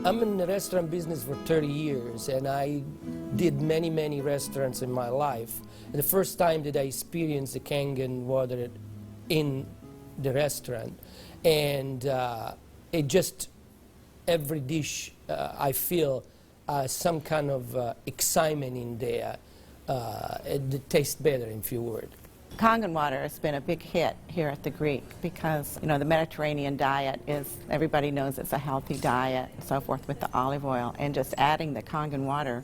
I'm in the restaurant business for 30 years, and I did many, many restaurants in my life. And the first time that I experienced the Kangen water in the restaurant, and it just, every dish I feel some kind of excitement in there. It tastes better, in few words. Kangen water has been a big hit here at the Greek because, you know, the Mediterranean diet is, everybody knows it's a healthy diet and so forth with the olive oil, and just adding the Kangen water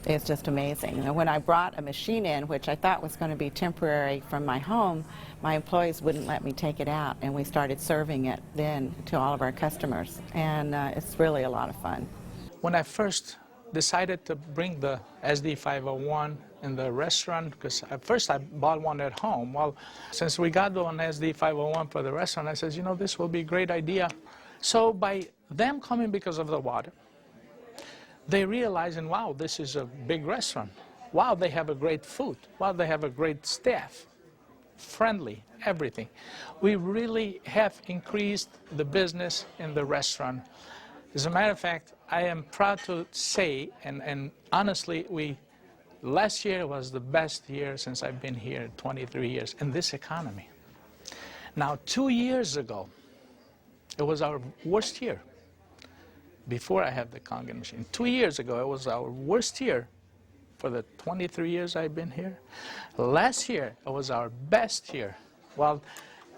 is just amazing. And when I brought a machine in, which I thought was going to be temporary from my home, my employees wouldn't let me take it out, and we started serving it then to all of our customers, and it's really a lot of fun. When I first decided to bring the SD501 in the restaurant, because at first I bought one at home. Well, since we got the one SD501 for the restaurant, I said, you know, this will be a great idea. So by them coming because of the water, they realizing, wow, this is a big restaurant. Wow, they have a great food. Wow, they have a great staff. Friendly, everything. We really have increased the business in the restaurant. As a matter of fact, I am proud to say, and honestly, last year was the best year since I've been here, 23 years, in this economy. Now, 2 years ago, it was our worst year, before I had the Kangen machine. 2 years ago, it was our worst year for the 23 years I've been here. Last year, it was our best year. Well,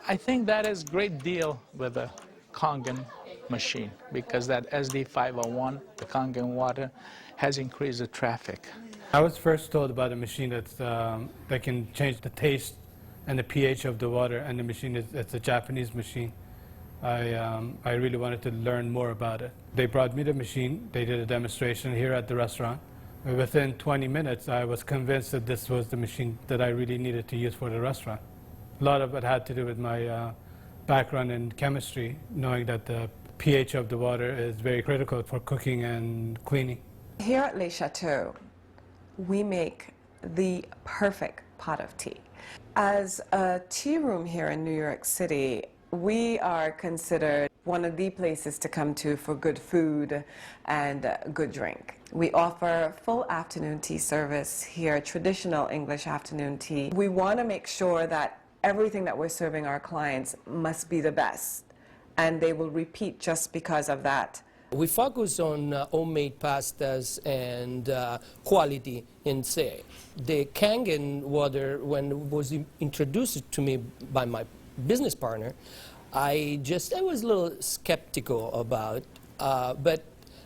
I think that is a great deal with the Kangen machine, because that SD501, the Kangen water, has increased the traffic. I was first told about a machine that can change the taste and the pH of the water, and the machine it's a Japanese machine. I really wanted to learn more about it. They brought me the machine, they did a demonstration here at the restaurant. Within 20 minutes, I was convinced that this was the machine that I really needed to use for the restaurant. A lot of it had to do with my background in chemistry, knowing that the pH of the water is very critical for cooking and cleaning. Here at Le Chateau, we make the perfect pot of tea. As a tea room here in New York City, we are considered one of the places to come to for good food and good drink. We offer full afternoon tea service here, traditional English afternoon tea. We want to make sure that everything that we're serving our clients must be the best, and they will repeat just because of that. We focus on homemade pastas and quality in sé. The Kangen water, when it was introduced to me by my business partner, I was a little skeptical about, but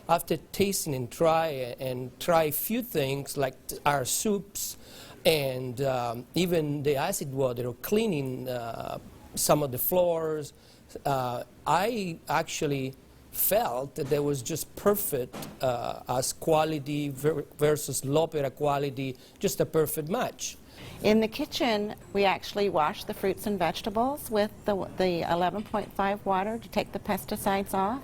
after tasting and try a few things like our soups and even the acid water or cleaning some of the floors, I actually felt that there was just perfect as quality versus l'opera quality, just a perfect match. In the kitchen, we actually wash the fruits and vegetables with the 11.5 water to take the pesticides off.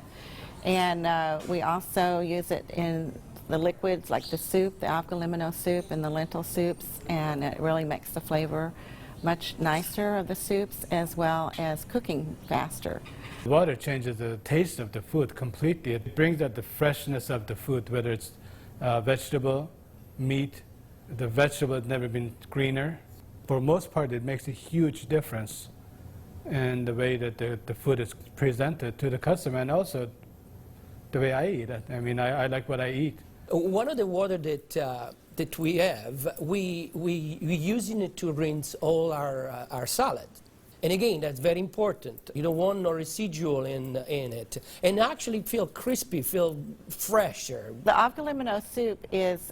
And we also use it in the liquids like the soup, the alga limino soup and the lentil soups, and it really makes the flavor much nicer of the soups as well as cooking faster. Water changes the taste of the food completely. It brings out the freshness of the food, whether it's vegetable, meat. The vegetable has never been greener. For most part, it makes a huge difference in the way that the food is presented to the customer, and also the way I eat it. I mean, I like what I eat. One of the water that we have, we using it to rinse all our salad. And again, that's very important. You don't want no residual in it. And actually feel crispy, feel fresher. The alga limino soup is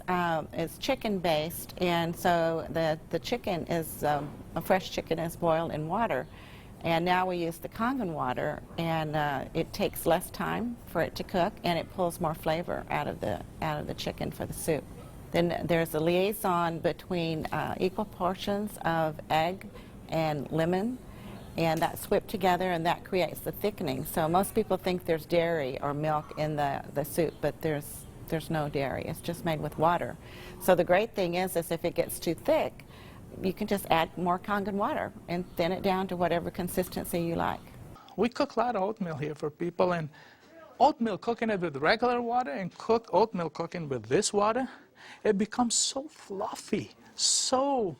chicken-based, and so the chicken is, a fresh chicken is boiled in water. And now we use the Kangen water, and it takes less time for it to cook, and it pulls more flavor out of the chicken for the soup. Then there's a liaison between equal portions of egg and lemon, and that's whipped together, and that creates the thickening. So most people think there's dairy or milk in the soup, but there's no dairy. It's just made with water. So the great thing is if it gets too thick, you can just add more Kangen water and thin it down to whatever consistency you like. We cook a lot of oatmeal here for people, and oatmeal, cooking it with regular water and cook oatmeal cooking with this water, it becomes so fluffy, so,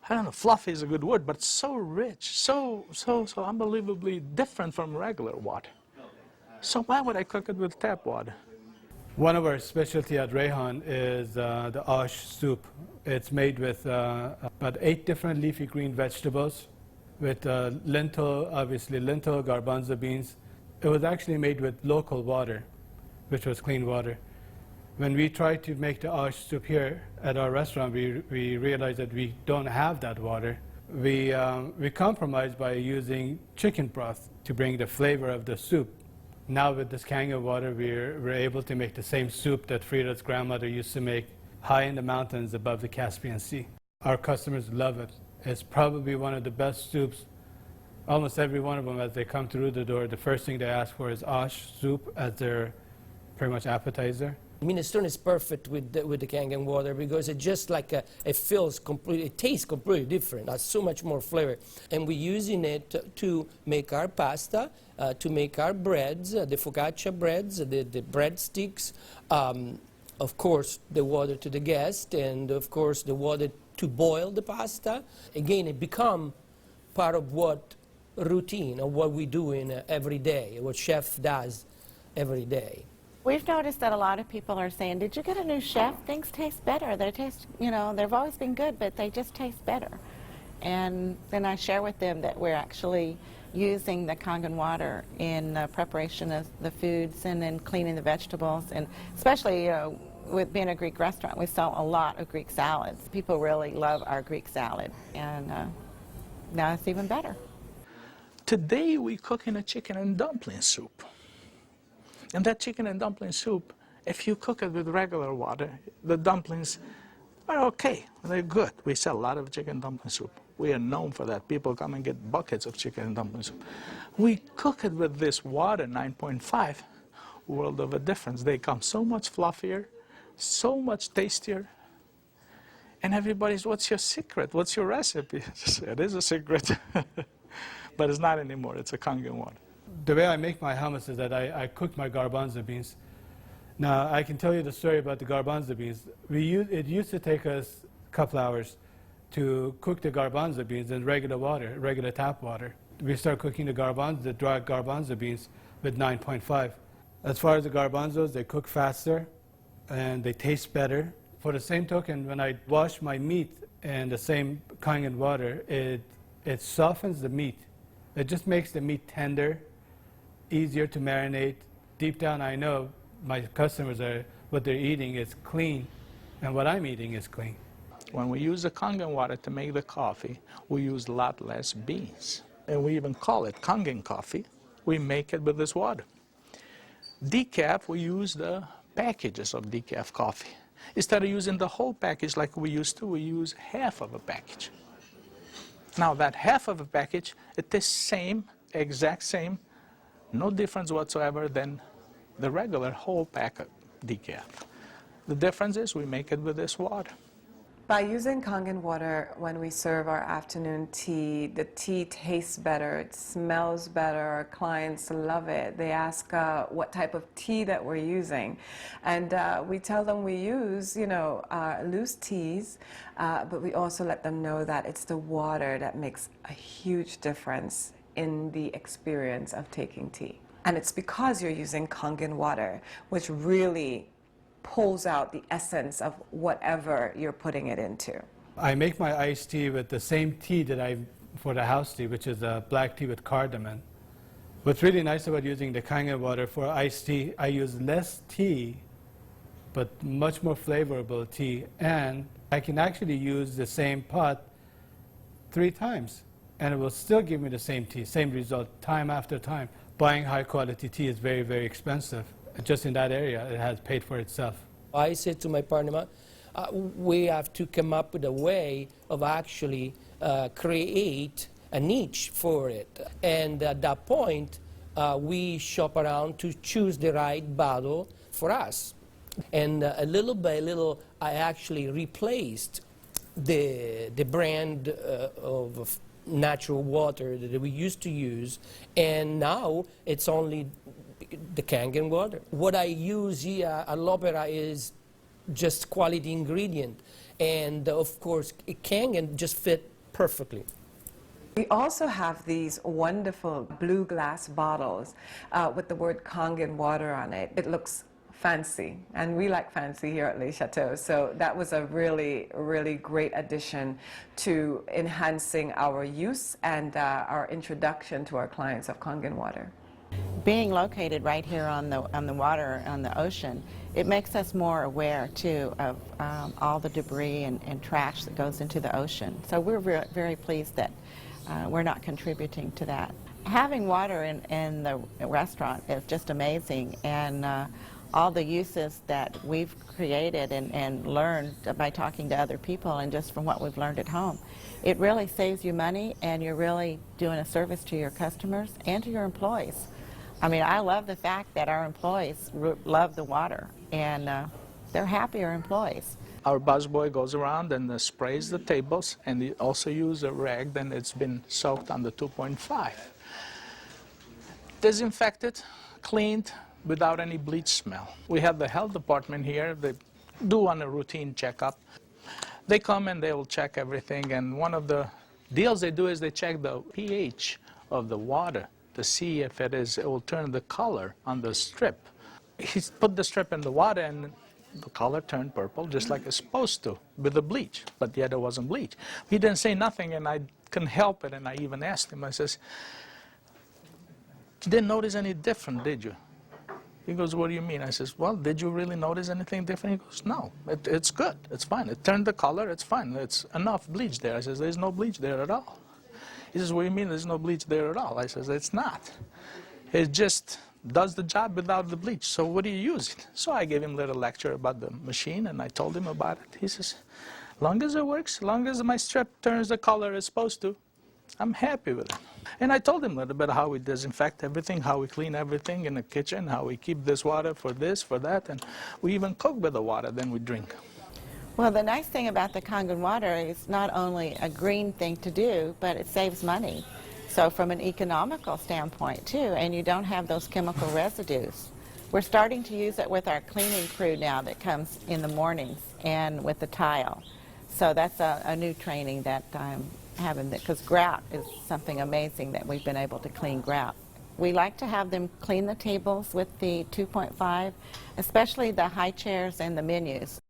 I don't know, fluffy is a good word, but so rich, so unbelievably different from regular water. So why would I cook it with tap water? One of our specialty at Rayhan is the ash soup. It's made with about 8 different leafy green vegetables, with lentil, obviously lentil, garbanzo beans. It was actually made with local water, which was clean water. When we tried to make the ash soup here at our restaurant, we realized that we don't have that water. We compromised by using chicken broth to bring the flavor of the soup. Now with this Kangen water, we're able to make the same soup that Frida's grandmother used to make high in the mountains above the Caspian Sea. Our customers love it. It's probably one of the best soups. Almost every one of them, as they come through the door, the first thing they ask for is ash soup as their pretty much appetizer. Minestrone is perfect with the Kangen water because it just like it feels completely, it tastes completely different. Has so much more flavor, and we're using it to make our pasta, to make our breads, the focaccia breads, the breadsticks. Of course, the water to the guest, and of course the water to boil the pasta. Again, it become part of what routine of what we do in every day, what chef does every day. We've noticed that a lot of people are saying, did you get a new chef? Things taste better. They taste, you know, they've always been good, but they just taste better. And then I share with them that we're actually using the Kangen water in preparation of the foods and in cleaning the vegetables. And especially, you know, with being a Greek restaurant, we sell a lot of Greek salads. People really love our Greek salad. And now it's even better. Today we cooking a chicken and dumpling soup. And that chicken and dumpling soup, if you cook it with regular water, the dumplings are okay. They're good. We sell a lot of chicken dumpling soup. We are known for that. People come and get buckets of chicken and dumpling soup. We cook it with this water, 9.5, world of a difference. They come so much fluffier, so much tastier. And everybody's, what's your secret? What's your recipe? It is a secret. But it's not anymore. It's a Kangen water. The way I make my hummus is that I cook my garbanzo beans. Now, I can tell you the story about the garbanzo beans. It used to take us a couple hours to cook the garbanzo beans in regular water, regular tap water. We start cooking the dry garbanzo beans with 9.5. As far as the garbanzos, they cook faster and they taste better. For the same token, when I wash my meat in the same Kangen water, it softens the meat. It just makes the meat tender, easier to marinate. Deep down, I know my customers what they're eating is clean, and what I'm eating is clean. When we use the Kangen water to make the coffee, we use a lot less beans. And we even call it Kangen coffee. We make it with this water. Decaf, we use the packages of decaf coffee. Instead of using the whole package like we used to, we use half of a package. Now that half of a package, it is same, exact same, no difference whatsoever than the regular whole pack of decaf. The difference is we make it with this water. By using Kangen water when we serve our afternoon tea, the tea tastes better, it smells better, our clients love it. They ask what type of tea that we're using. And we tell them we use, you know, loose teas, but we also let them know that it's the water that makes a huge difference in the experience of taking tea. And it's because you're using Kangen water, which really pulls out the essence of whatever you're putting it into. I make my iced tea with the same tea that for the house tea, which is a black tea with cardamom. What's really nice about using the Kangen water for iced tea, I use less tea, but much more flavorful tea, and I can actually use the same pot 3 times, and it will still give me the same tea, same result, time after time. Buying high quality tea is very, very expensive. Just in that area, it has paid for itself. I said to my partner, we have to come up with a way of actually create a niche for it. And at that point, we shop around to choose the right bottle for us. And little by little, I actually replaced the brand of natural water that we used to use, and now it's only the Kangen water. What I use here at L'Opera is just quality ingredient. And of course, Kangen just fit perfectly. We also have these wonderful blue glass bottles with the word Kangen water on it. It looks fancy, and we like fancy here at Les Chateaux. So that was a really, really great addition to enhancing our use and our introduction to our clients of Kangen water. Being located right here on the water, on the ocean, it makes us more aware too of all the debris and trash that goes into the ocean. So we're very pleased that we're not contributing to that. Having water in the restaurant is just amazing, and all the uses that we've created and learned by talking to other people and just from what we've learned at home, it really saves you money, and you're really doing a service to your customers and to your employees. I mean, I love the fact that our employees love the water, and they're happier employees. Our busboy goes around and sprays the tables, and he also uses a rag, then it's been soaked on the 2.5. Disinfected, cleaned, without any bleach smell. We have the health department here. They do on a routine checkup. They come and they will check everything, and one of the deals they do is they check the pH of the water to see if it will turn the color on the strip. He put the strip in the water, and the color turned purple, just like it's supposed to, with the bleach, but yet it wasn't bleach. He didn't say nothing, and I couldn't help it, and I even asked him, I says, "You didn't notice any different, did you?" He goes, "What do you mean?" I says, "Well, did you really notice anything different?" He goes, "No, it's good, it's fine. It turned the color, it's fine. It's enough bleach there." I says, "There's no bleach there at all." He says, "What do you mean there's no bleach there at all?" I says, "It's not. It just does the job without the bleach. So what do you use it?" So I gave him a little lecture about the machine, and I told him about it. He says, "Long as it works, long as my strip turns the color it's supposed to, I'm happy with it." And I told him a little bit how we disinfect everything, how we clean everything in the kitchen, how we keep this water for this, for that, and we even cook with the water, then we drink. Well, the nice thing about the Kangen water is not only a green thing to do, but it saves money. So from an economical standpoint too, and you don't have those chemical residues. We're starting to use it with our cleaning crew now that comes in the mornings and with the tile. So that's a new training that I'm having, because grout is something amazing that we've been able to clean grout. We like to have them clean the tables with the 2.5, especially the high chairs and the menus.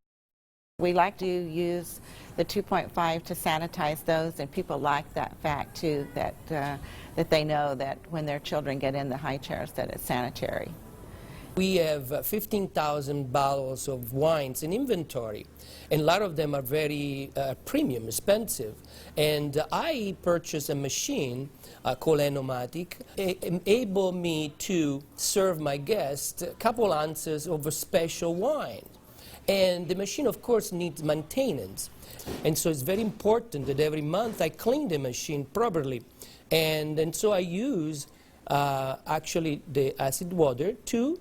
We like to use the 2.5 to sanitize those, and people like that fact too, that they know that when their children get in the high chairs that it's sanitary. We have 15,000 bottles of wines in inventory, and a lot of them are very premium, expensive. And I purchased a machine called Enomatic, able me to serve my guests a couple ounces of a special wine. And the machine, of course, needs maintenance. And so it's very important that every month I clean the machine properly. And so I use actually the acid water to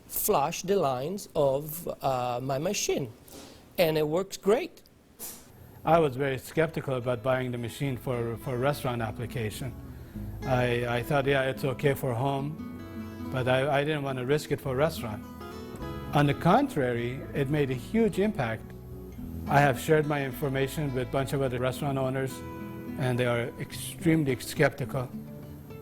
flush the lines of my machine. And it works great. I was very skeptical about buying the machine for restaurant application. I thought, yeah, it's okay for home, but I didn't want to risk it for restaurant. On the contrary, it made a huge impact. I have shared my information with a bunch of other restaurant owners, and they are extremely skeptical.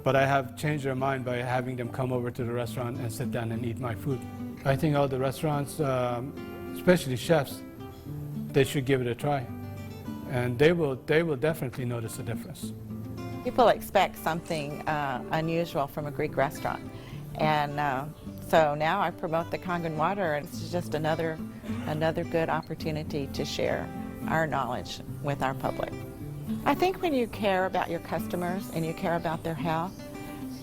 But I have changed their mind by having them come over to the restaurant and sit down and eat my food. I think all the restaurants, especially chefs, they should give it a try. And they will definitely notice a difference. People expect something unusual from a Greek restaurant. And so now I promote the Kangen water, and it's just another good opportunity to share our knowledge with our public. I think when you care about your customers and you care about their health,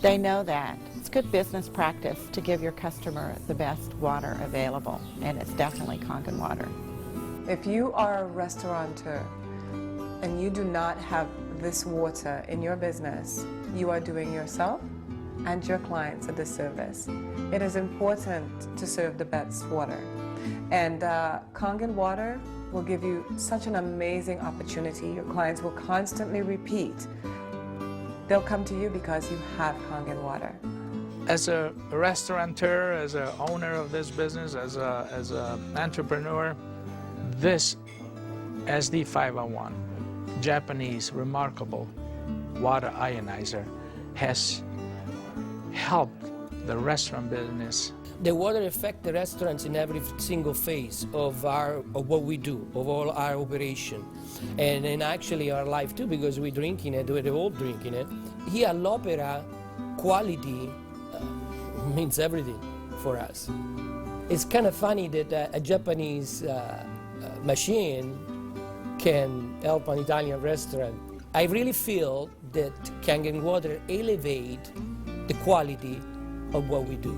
they know that. It's good business practice to give your customer the best water available, and it's definitely Kangen water. If you are a restaurateur and you do not have this water in your business, you are doing yourself and your clients a disservice. It is important to serve the best water. And Kangen water will give you such an amazing opportunity. Your clients will constantly repeat. They'll come to you because you have Kangen water. As a restaurateur, as an owner of this business, as an entrepreneur, this SD501, Japanese remarkable water ionizer, has helped the restaurant business. The water affects the restaurants in every single phase of what we do, of all our operation, and actually our life too, because we're drinking it, we're all drinking it. Here at L'Opera, quality means everything for us. It's kind of funny that a Japanese machine can help an Italian restaurant. I really feel that Kangen water elevate the quality of what we do.